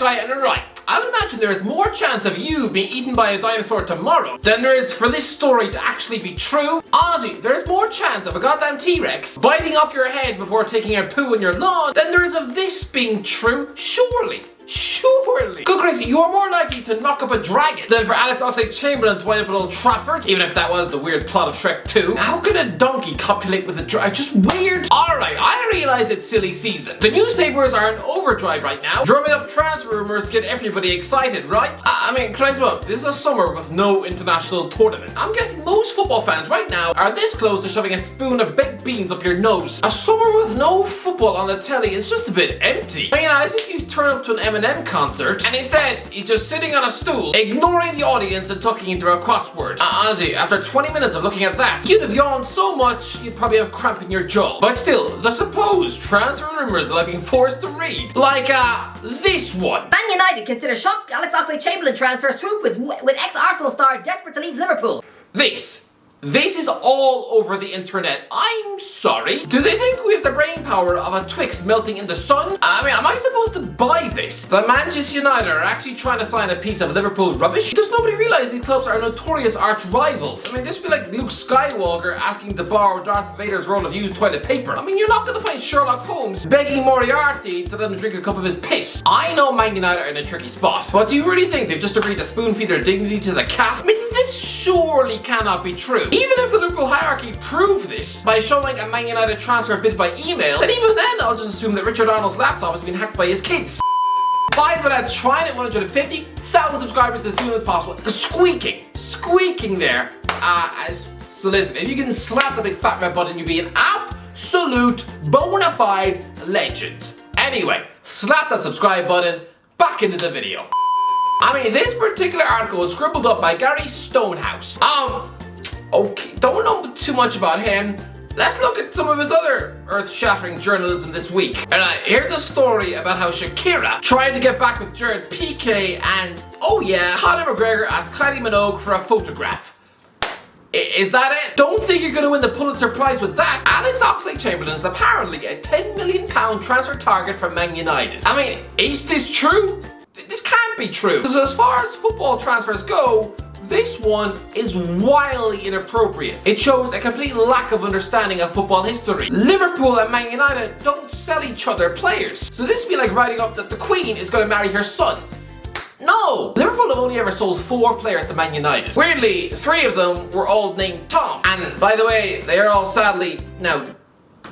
Guy, and right. I would imagine there is more chance of you being eaten by a dinosaur tomorrow than there is for this story to actually be true. Honestly, there's more chance of a goddamn T-Rex biting off your head before taking a poo in your lawn than there is of this being true, surely. Surely. Go crazy, you are more likely to knock up a dragon than for Alex Oxlade-Chamberlain to wind up at Old Trafford, even if that was the weird plot of Shrek 2. How can a donkey copulate with a dragon? Just weird. Alright, I realize it's silly season. The newspapers are in overdrive right now, drumming up transfer rumors to get everybody excited, right? I mean, Christ, well, this is a summer with no international tournament. I'm guessing most football fans right now are this close to shoving a spoon of baked beans up your nose. A summer with no football on the telly is just a bit empty. I mean, as if you turn up to an M&M concert and instead he's just sitting on a stool, ignoring the audience and tucking into a crossword. Honestly, after 20 minutes of looking at that, you'd have yawned so much you'd probably have cramp in your jaw. But still, the supposed transfer rumors that I've been forced to read, like this one. Man United consider shock Alex Oxlade-Chamberlain transfer swoop with ex-Arsenal star desperate to leave Liverpool. This is all over the internet. I'm sorry. Do they think we have the brain power of a Twix melting in the sun? I mean, am I supposed to buy this? The Manchester United are actually trying to sign a piece of Liverpool rubbish? Does nobody realize these clubs are notorious arch rivals? I mean, this would be like Luke Skywalker asking to borrow Darth Vader's roll of used toilet paper. I mean, you're not gonna find Sherlock Holmes begging Moriarty to let him drink a cup of his piss. I know Man United are in a tricky spot, but do you really think they've just agreed to spoon feed their dignity to the cat? I mean, this surely cannot be true. Even if the Liverpool hierarchy prove this by showing a Man United transfer bid by email, then even then I'll just assume that Richard Arnold's laptop has been hacked by his kids. 5 lads trying at 150,000 subscribers as soon as possible. Squeaking there. So listen, if you can slap the big fat red button, you'd be an absolute bona fide legend. Anyway, slap that subscribe button, back into the video. I mean, this particular article was scribbled up by Gary Stonehouse. Okay, don't know too much about him. Let's look at some of his other earth-shattering journalism this week. Alright, here's a story about how Shakira tried to get back with Jared Piqué and, oh yeah, Conor McGregor asked Kylie Minogue for a photograph. Is that it? Don't think you're gonna win the Pulitzer Prize with that. Alex Oxlade-Chamberlain is apparently a £10 million transfer target for Man United. I mean, is this true? This can't be true. Because as far as football transfers go, this one is wildly inappropriate. It shows a complete lack of understanding of football history. Liverpool and Man United don't sell each other players. So this would be like writing up that the Queen is going to marry her son. No! Liverpool have only ever sold 4 players to Man United. Weirdly, 3 of them were all named Tom. And by the way, they are all sadly now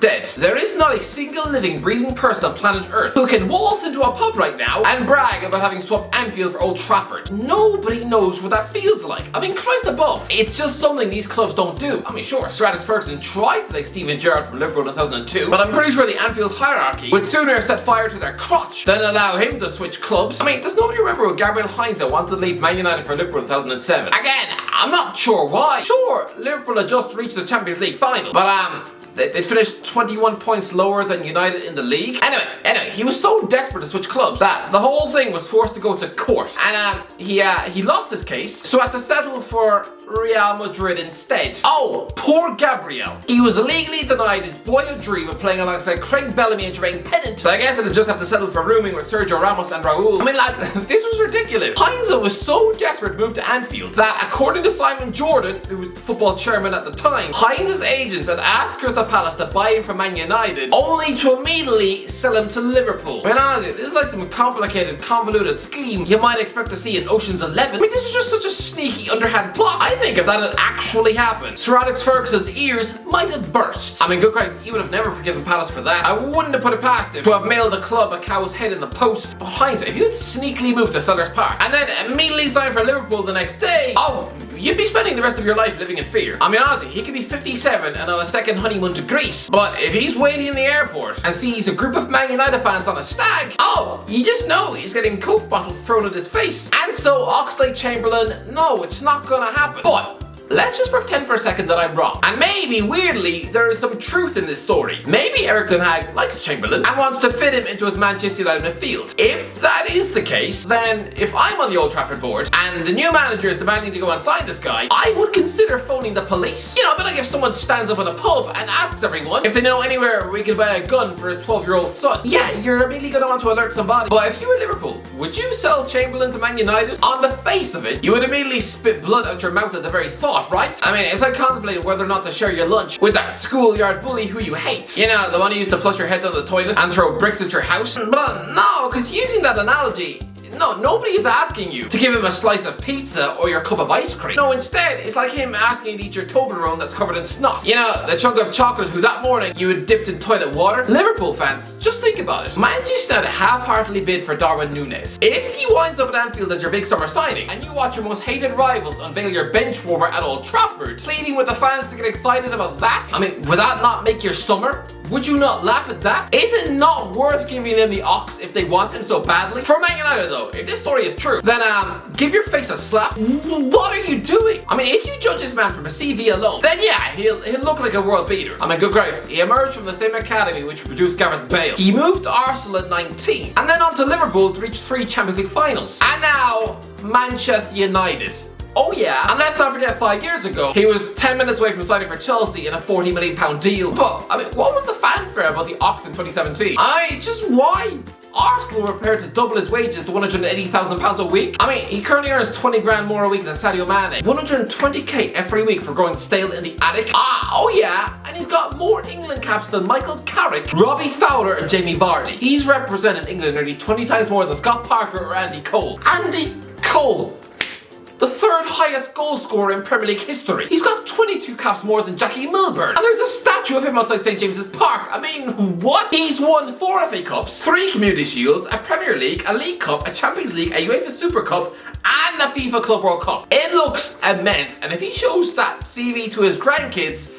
dead. There is not a single living, breathing person on planet Earth who can waltz into a pub right now and brag about having swapped Anfield for Old Trafford. Nobody knows what that feels like. I mean, Christ above. It's just something these clubs don't do. I mean, sure, Sir Alex Ferguson tried to take Steven Gerrard from Liverpool in 2002, but I'm pretty sure the Anfield hierarchy would sooner set fire to their crotch than allow him to switch clubs. I mean, does nobody remember when Gabriel Heinze wanted to leave Man United for Liverpool in 2007? Again, I'm not sure why. Sure, Liverpool had just reached the Champions League final, but they'd finished 21 points lower than United in the league. Anyway, he was so desperate to switch clubs that the whole thing was forced to go to court. And he lost his case, so had to settle for Real Madrid instead. Oh, poor Gabriel. He was legally denied his boyhood dream of playing alongside Craig Bellamy and Jermaine Pennant. So I guess he'd just have to settle for rooming with Sergio Ramos and Raul. I mean, lads, this was ridiculous. Heinze was so desperate to move to Anfield that, according to Simon Jordan, who was the football chairman at the time, Heinze's agents had asked Crystal Palace to buy him from Man United, only to immediately sell him to Liverpool. I mean, honestly, this is like some complicated, convoluted scheme you might expect to see in Ocean's 11. I mean, this is just such a sneaky, underhand plot. I think if that had actually happened, Sir Alex Ferguson's ears might have burst. I mean, good Christ, he would have never forgiven Palace for that. I wouldn't have put it past him to have mailed the club a cow's head in the post. But Heinze, if you had sneakily moved to Sellers Park and then immediately signed for Liverpool the next day, oh, you'd be spending the rest of your life living in fear. I mean, honestly, he could be 57 and on a second honeymoon to Greece, but if he's waiting in the airport and sees a group of Man United fans on a stag, oh, you just know he's getting Coke bottles thrown at his face. And so Oxlade-Chamberlain, no, it's not gonna happen. But let's just pretend for a second that I'm wrong. And maybe, weirdly, there is some truth in this story. Maybe Eric Ten Hag likes Chamberlain and wants to fit him into his Manchester United midfield. If that is the case, then if I'm on the Old Trafford board and the new manager is demanding to go and sign this guy, I would consider phoning the police. You know, but like if someone stands up in a pub and asks everyone if they know anywhere where we can buy a gun for his 12-year-old son, yeah, you're immediately going to want to alert somebody. But if you were Liverpool, would you sell Chamberlain to Man United? On the face of it, you would immediately spit blood out your mouth at the very thought, right? I mean, it's like contemplating whether or not to share your lunch with that schoolyard bully who you hate. You know, the one who used to flush your head down the toilet and throw bricks at your house. But no, because using that analogy, no, nobody is asking you to give him a slice of pizza or your cup of ice cream. No, instead, it's like him asking you to eat your Toblerone that's covered in snot. You know, the chunk of chocolate who that morning you had dipped in toilet water. Liverpool fans, just think about it. Manchester United half-heartedly bid for Darwin Núñez. If he winds up at Anfield as your big summer signing, and you watch your most hated rivals unveil your bench warmer at Old Trafford, pleading with the fans to get excited about that, I mean, would that not make your summer? Would you not laugh at that? Is it not worth giving them the ox if they want him so badly? For Man United though, if this story is true, then give your face a slap. What are you doing? I mean, if you judge this man from a CV alone, then yeah, he'll look like a world beater. I mean, good grace, he emerged from the same academy which produced Gareth Bale. He moved to Arsenal at 19, and then on to Liverpool to reach 3 Champions League finals. And now, Manchester United. Oh yeah, and let's not forget 5 years ago, he was 10 minutes away from signing for Chelsea in a £40 million deal. But, I mean, what was the fanfare about the Ox in 2017? Just why? Arsenal were prepared to double his wages to £180,000 a week. I mean, he currently earns 20 grand more a week than Sadio Mane. 120k every week for growing stale in the attic. Oh yeah, and he's got more England caps than Michael Carrick, Robbie Fowler and Jamie Vardy. He's represented England nearly 20 times more than Scott Parker or Andy Cole. Andy Cole! The 3rd highest goal scorer in Premier League history. He's got 22 caps more than Jackie Milburn. And there's a statue of him outside St James's Park. I mean, what? He's won 4 FA Cups, 3 Community Shields, a Premier League, a League Cup, a Champions League, a UEFA Super Cup, and a FIFA Club World Cup. It looks immense, and if he shows that CV to his grandkids,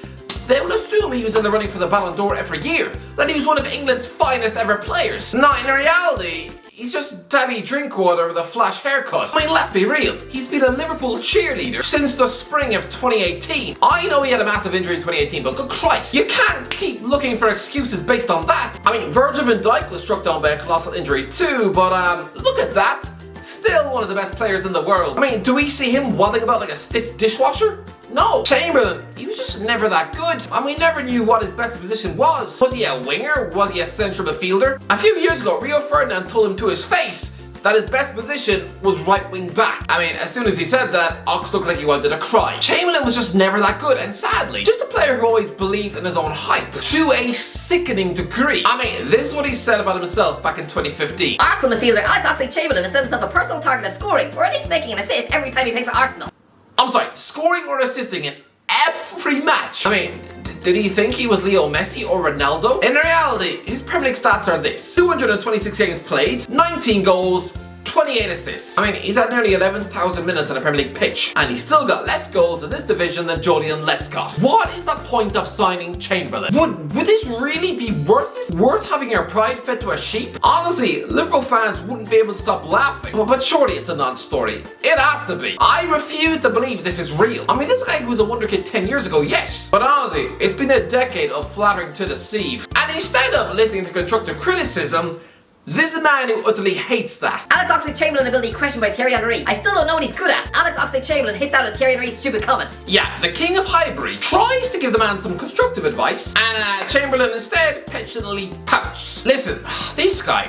they will assume he was in the running for the Ballon d'Or every year, that he was one of England's finest ever players. Not in reality, he's just Danny Drinkwater with a flash haircut. I mean, let's be real. He's been a Liverpool cheerleader since the spring of 2018. I know he had a massive injury in 2018, but good Christ, you can't keep looking for excuses based on that. I mean, Virgil van Dijk was struck down by a colossal injury too, but look at that. Still one of the best players in the world. I mean, do we see him waddling about like a stiff dishwasher? No. Chamberlain, he was just never that good. And we never knew what his best position was. Was he a winger? Was he a central midfielder? A few years ago, Rio Ferdinand told him to his face that his best position was right wing back. I mean, as soon as he said that, Ox looked like he wanted to cry. Chamberlain was just never that good, and sadly, just a player who always believed in his own hype to a sickening degree. I mean, this is what he said about himself back in 2015. Arsenal midfielder Alex Oxlade-Chamberlain has set himself a personal target of scoring, or at least making an assist every time he plays for Arsenal. I'm sorry, scoring or assisting in every match? I mean, did he think he was Leo Messi or Ronaldo? In reality, his Premier League stats are this: 226 games played, 19 goals, 28 assists. I mean, he's had nearly 11,000 minutes on a Premier League pitch, and he's still got less goals in this division than Julian Lescott. What is the point of signing Chamberlain? Would this really be worth it? Worth having your pride fed to a sheep? Honestly, Liverpool fans wouldn't be able to stop laughing. But surely it's a non-story. It has to be. I refuse to believe this is real. I mean, this guy was a wonder kid 10 years ago, yes. But honestly, it's been a decade of flattering to deceive. And instead of listening to constructive criticism, this is a man who utterly hates that. Alex Oxlade-Chamberlain ability questioned by Thierry Henry. I still don't know what he's good at. Alex Oxlade-Chamberlain hits out at Thierry Henry's stupid comments. Yeah, the king of Highbury tries to give the man some constructive advice, and Chamberlain instead petulantly pouts. Listen, this guy,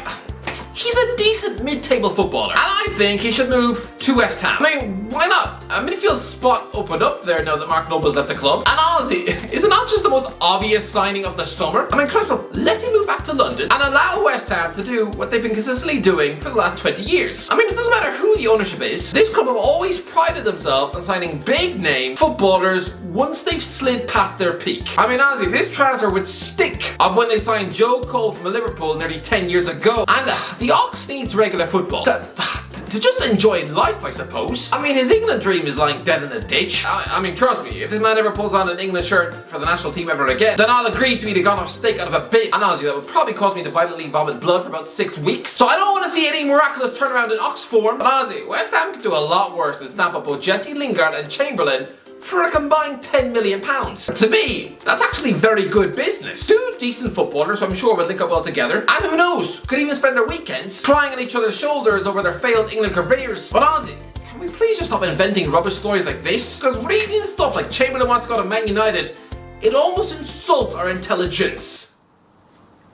he's a decent mid-table footballer, and I think he should move to West Ham. I mean, why not? A midfield spot opened up there now that Mark Noble's left the club. And honestly, is it not just the most obvious signing of the summer? I mean, Crystal, let him move back to London and allow West Ham to do what they've been consistently doing for the last 20 years. I mean, it doesn't matter who the ownership is. This club have always prided themselves on signing big-name footballers once they've slid past their peak. I mean, honestly, this transfer would stink of when they signed Joe Cole from Liverpool nearly 10 years ago. And the Ox needs regular football to just enjoy life, I suppose. I mean, his England dream is lying dead in a ditch. I mean, trust me, if this man ever pulls on an England shirt for the national team ever again, then I'll agree to eat a gone-off steak out of a bin. And honestly, that would probably cause me to violently vomit blood for about 6 weeks. So I don't want to see any miraculous turnaround in Ox form. But honestly, West Ham could do a lot worse than snap up both Jesse Lingard and Chamberlain for a combined £10 million. To me, that's actually very good business. Two decent footballers who I'm sure will link up well together, and who knows, could even spend their weekends crying on each other's shoulders over their failed England careers. But Ozzy, can we please just stop inventing rubbish stories like this? Because reading stuff like Chamberlain wants to go to Man United, it almost insults our intelligence.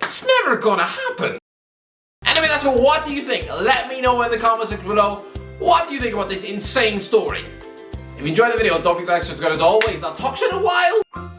It's never gonna happen. Anyway, that's what do you think? Let me know in the comments section below. What do you think about this insane story? If you enjoyed the video, don't forget to like, subscribe as always. I'll talk to you in a while.